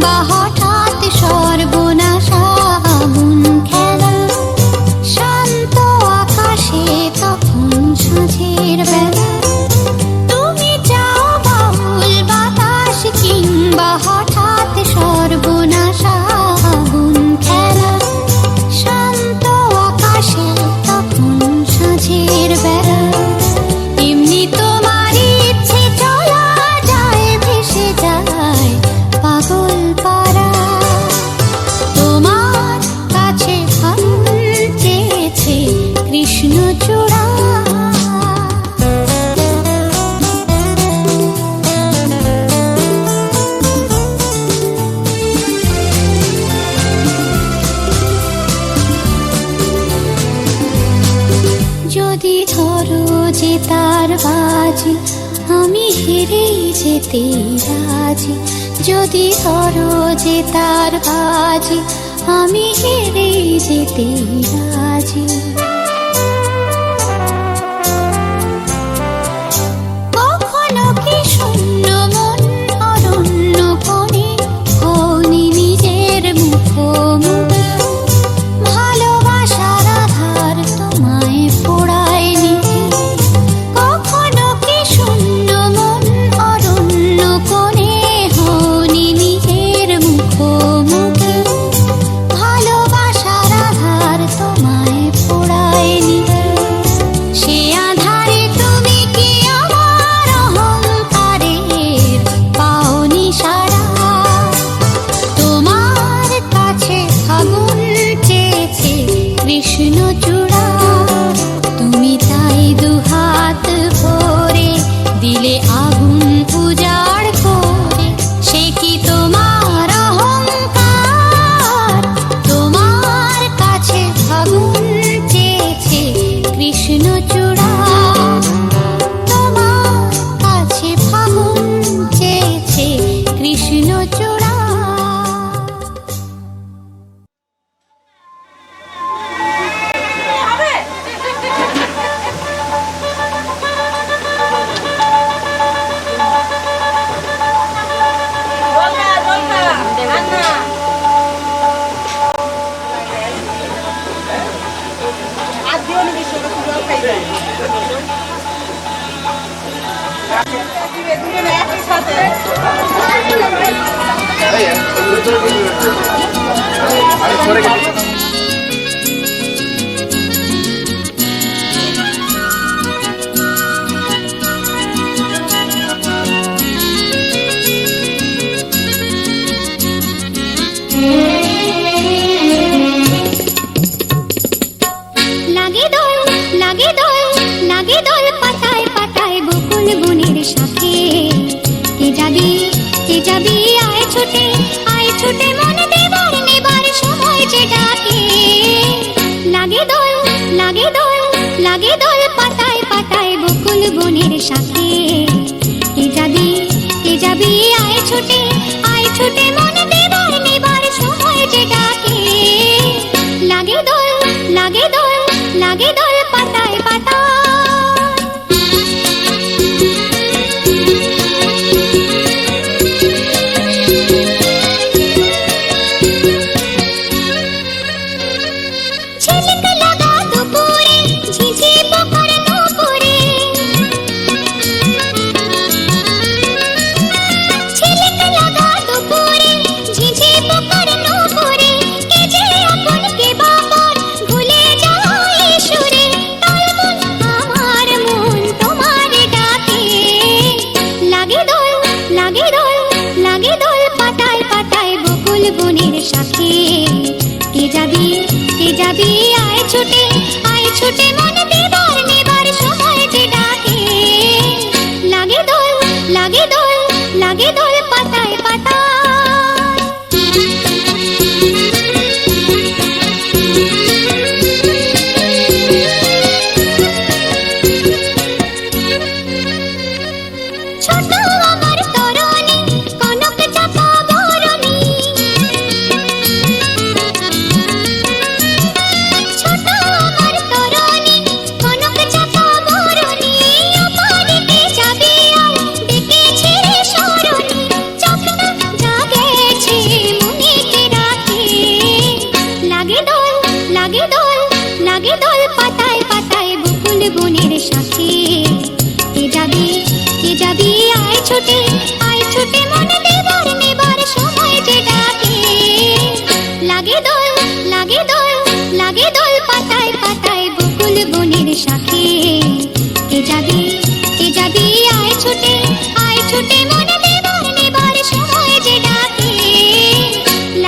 কিংবা হঠাৎ সর্বনাশা আগুন খেলা, শান্ত আকাশে তখন সাঁঝের বেলা। তুমি চাও বাউল বাতাস কিংবা হঠাৎ সর্বনাশা আগুন খেলা, শান্ত আকাশে তখন সাঁঝের বেলা। এমনি তোমার ইচ্ছে চলা যায়, ভেসে যায় পাগল পারা। তোমার কাছে ফাগুন চেয়েছে কৃষ্ণচূড়া। যদি ধরো যে তার বাজি, আমি হেরেই যেতে রাজি। যদি ধরো যে তার বাজি, আমি হেরেই যেতে রাজি। কখনো কি শূন্য মন অরণ্য কোণে হওনি নিজের মুখোমুখি, ভালোবাসার আধার তোমায় পোড়ায়নি। কখনো কি শূন্য মন অরণ্য কোণে হওনি নিজের মুখোমুখি, ভালোবাসার আধার তোমায় পোড়ায়নি। সে আধারে তুমি কি আমার অহংকারের পাওনি সাড়া? তোমার কাছে ফাগুন চেয়েছে কৃষ্ণচূড়া। তুমি তাই দুহাত ভরে দিলে আগুন উজাড় করে। সে কি তোমার অহংকার? তোমার কাছে ফাগুন চেয়েছে কৃষ্ণচূড়া। তোমার কাছে ফাগুন চেয়েছে কৃষ্ণচূড়া। লাগে দোল, লাগে দোল, লাগে দোল পাতায় পাতায় বকুল বনের শাখে। কে যাবি, কে যাবি আয় ছুটে, আয় ছুটে মন দেবার নেবার সময় যে ডাকে। লাগে দোল, লাগে দোল, লাগে দোল পাতায় পাতায় বকুল বনের শাখে। কে যাবি, কে যাবি আয় ছুটে, আয় ছুটে মন দেবার নেবার সময় যে ডাকে। লাগে দোল, লাগে দোল, লাগে দোল পাতায় পাতায়। ঝিলিক লাগা দুপুরে ঝিঝি পোকার নুপুরে, ঝিলিক লাগা দুপুরে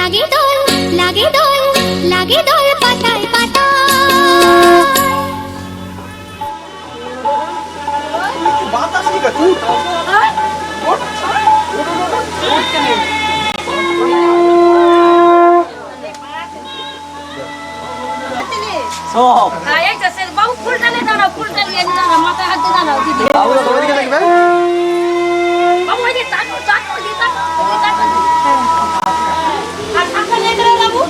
লাগে দোল লাগে দোল লাগে দোল পাতায় পাতায় বাতাস কি গো সব এই তো সে বাবু ফুলটা নিয়ে দাঁড়াও ফুলটা নিয়ে দাঁড়াও মাথায় হাত দিয়ে দাঁড়াও দিদি বাবু তো ওইদিকে দেখবে বাবু এই যে তাকো তাকো দি তাকো তুমি তাকো আর ঠান্ডা নিয়ে গেলে বাবু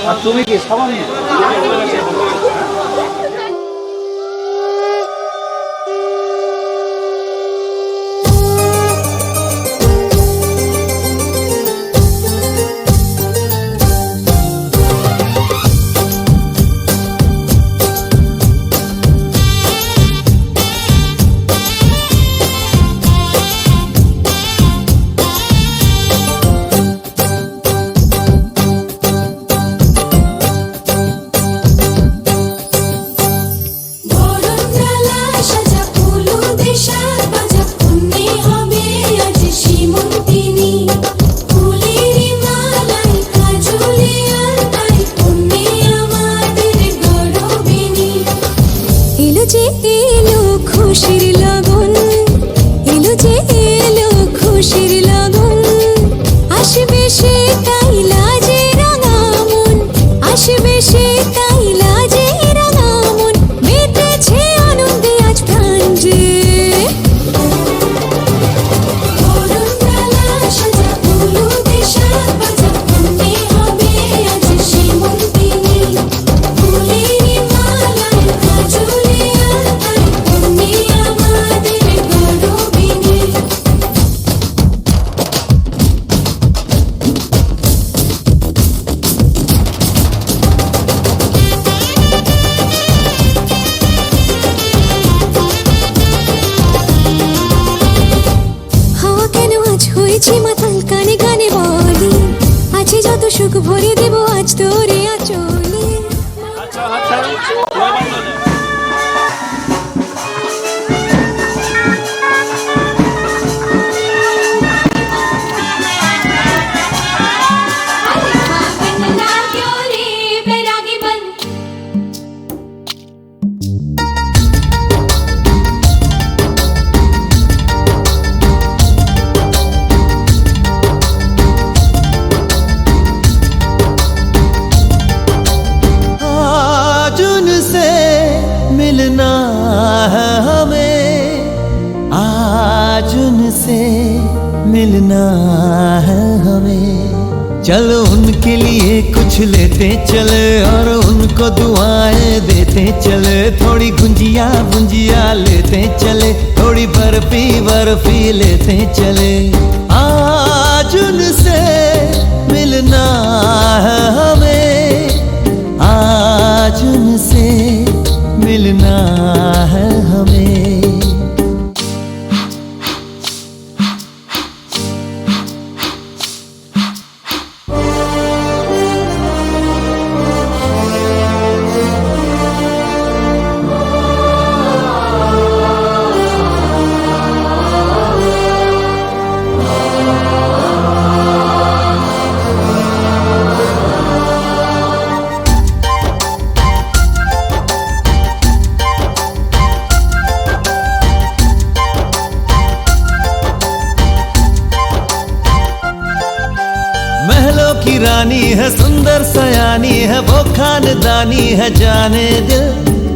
আর তুমি কি সাবান से मिलना है हमें। चलो उनके लिए कुछ लेते चले और उनको दुआएं देते चले। थोड़ी गुंजिया गुंजिया लेते चले, थोड़ी बर्फी बर्फी लेते चले। आज उनसे मिलना है हमें, आज उनसे मिलना है हमें। महलों की रानी है, सुंदर सयानी है, वो खानदानी है जाने दिल।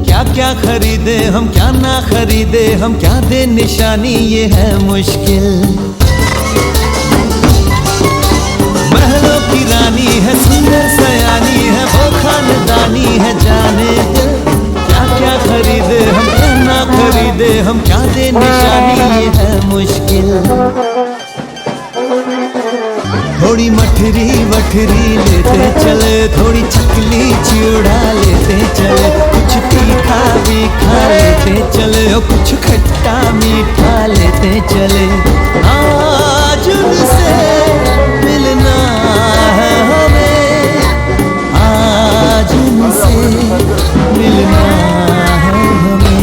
क्या क्या खरीदे हम, क्या ना खरीदे हम, क्या दे निशानी, ये है मुश्किल। महलों की रानी है, सुंदर सयानी है, वो खानदानी है जाने दिल। क्या क्या खरीदे हम, क्या ना खरीदे हम, क्या दे निशानी, ये है मुश्किल। थोड़ी मठरी वठरी लेते चले, थोड़ी चकली चिड़ा लेते चले। कुछ तीखा भी खा लेते चले और कुछ खट्टा मीठा लेते चले। आज उनसे मिलना है हमें, आज उनसे मिलना है हमें।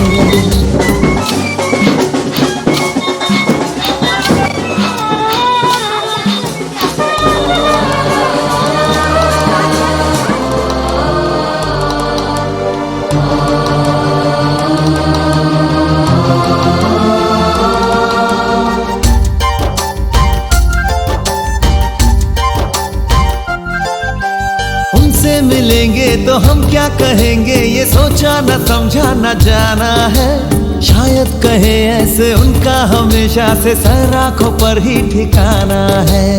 उनसे मिलेंगे तो हम क्या कहेंगे, ये सोचा न समझा न जाना है। शायद कहे ऐसे उनका हमेशा से सर आंखों पर ही ठिकाना है।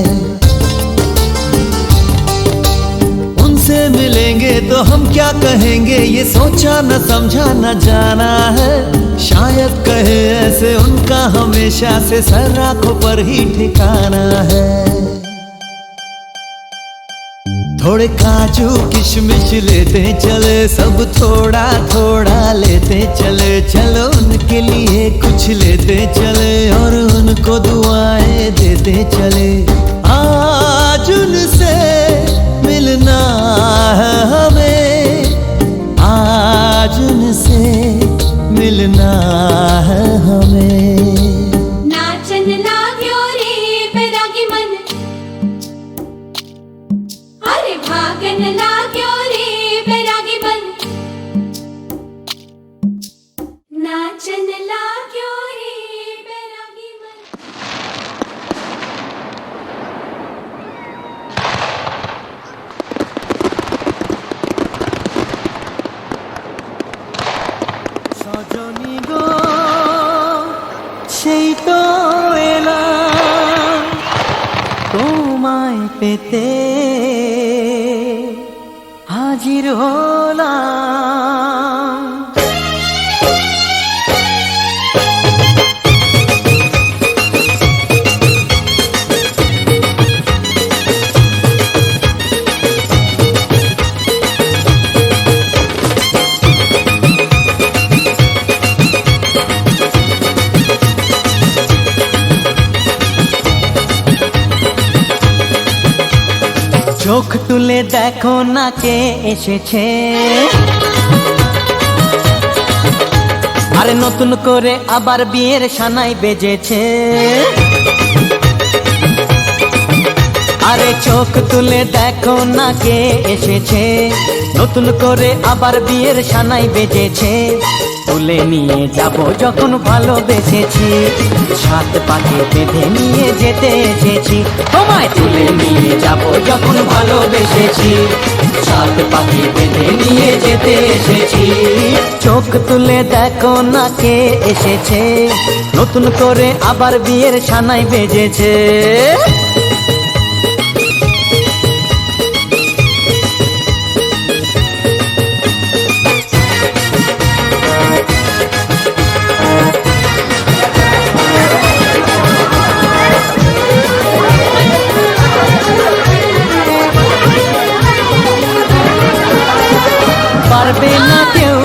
उनसे मिलेंगे तो हम क्या कहेंगे, ये सोचा न समझा न जाना है। शायद कहे ऐसे उनका हमेशा से सर आंखों पर ही ठिकाना है। थोड़े काजू किशमिश लेते चले, सब थोड़ा थोड़ा लेते चले। चलो उनके लिए कुछ लेते चले और उनको दुआएं देते चले। आज उनसे मिलना है हमें, आज उनसे मिलना है हमें। नाचन लाग्यो रे बैरागी मन, अरे भागन लाग्यो रे बैरागी मन। नाचन लाग्यो रे बैरागी मन। সজনী গো সেই তো এলাম তোমায় পেতে, হাজির হলাম। চোখ তুলে দেখো না কে এসেছে, আরে নতুন করে আবার বিয়ের সানাই বেজেছে। আরে চোখ তুলে দেখো না কে এসেছে, নতুন করে আবার বিয়ের সানাই বেজেছে। তুলে নিয়ে যাব যখন ভালোবেসেছি, সাত পাকে বেঁধে নিয়ে যেতে এসেছি। তোমায় তুলে নিয়ে যাব যখন ভালোবেসেছি, সাত পাকে বেঁধে নিয়ে যেতে এসেছি। চোখ তুলে দেখো না কে এসেছে, নতুন করে আবার বিয়ের সানাই বেজেছে। পারবে না কেউ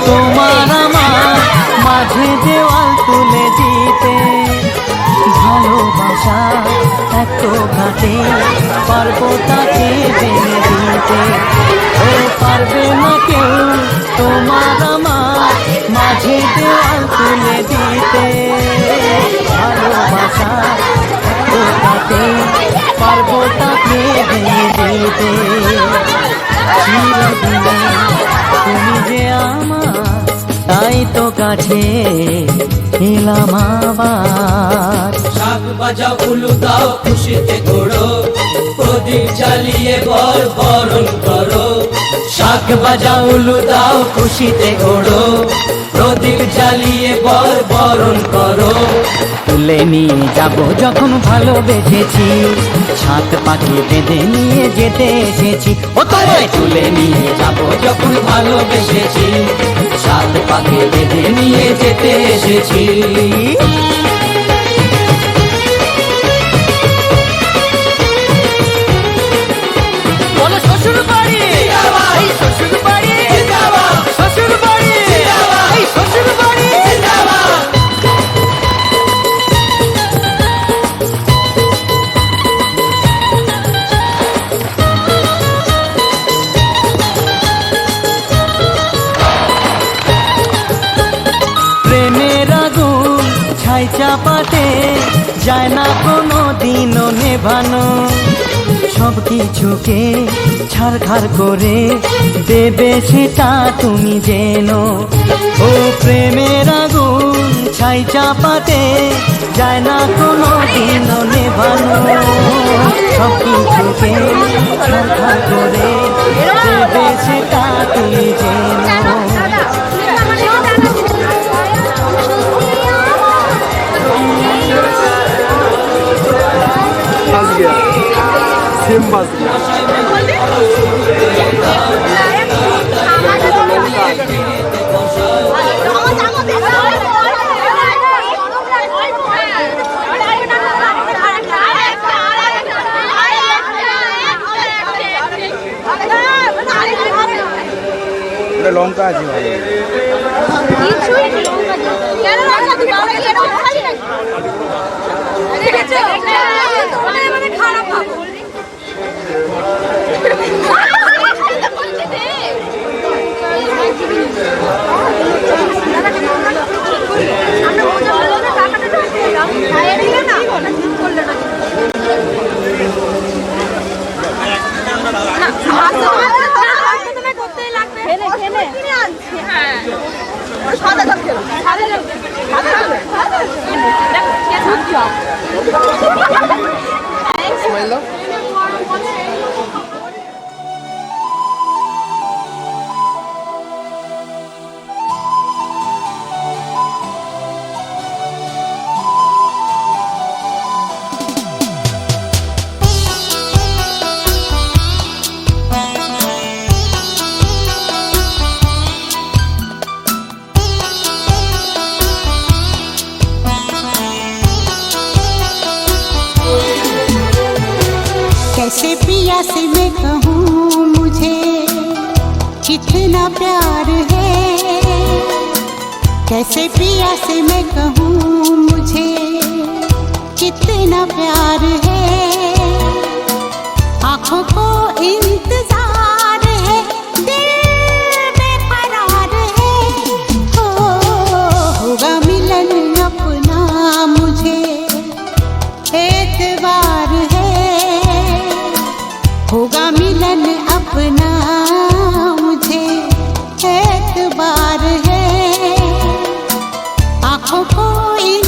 তোমার আমার মাঝে দেওয়াল তুলে দিতে, ভালোবাসা এত ঘাটে পারবো তাকে ভেঙে দিতে। ও পারবে না কেউ তোমার আমার মাঝে দেওয়াল তুলে দিতে, ভালোবাসা এত ঘাটে পারবো তাকে ভেঙে দিতে। চিরদিনে তুমি যে আমার, তাই তো কাছে এলাম আবার। শাক বাজাও উলু দাও খুশিতে ঘোড়ো, প্রদীপ জ্বালিয়ে বরণ করো। শাক বাজাও উলু দাও খুশিতে ঘোড়ো, প্রদীপ জ্বালিয়ে বরণ করো। তুলে নিয়ে যাব যখন ভালোবেসেছি, সাত পাখি বেঁধে নিয়ে যেতে এসেছি। ও তোমায় তুলে নিয়ে যাব যখন ভালোবেসেছি, সাত পাখি বেঁধে নিয়ে যেতে এসেছি। বলো শ্বশুর বাড়ি, এই শ্বশুর বাড়ি, শ্বশুর বাড়ি, এই শ্বশুর বাড়ি। প্রেমের আগুন ছাই চাপাতে যায় না কোনো দিনও নেভানো, সব কিছুকে ছাড়খাড় করে দেবে সেটা তুমি জেনো। ও প্রেমের আগুন ছাই চাপাতে যায় না কোনো দিনও নেভানো, সব কিছুকে ছাড়খাড় করে দেবে সেটা তুমি জেনো। सेम बात লঙ্কা আছে कैसे पिया से मैं कहूँ मुझे कितना प्यार है, कैसे पिया से मैं कहूँ मुझे कितना प्यार है। आँखों को इंतजार है, दिल बेकरार है, होगा मिलन अपना मुझे एतबार है, होगा मिलन अपना मुझे एतबार है। हो कोई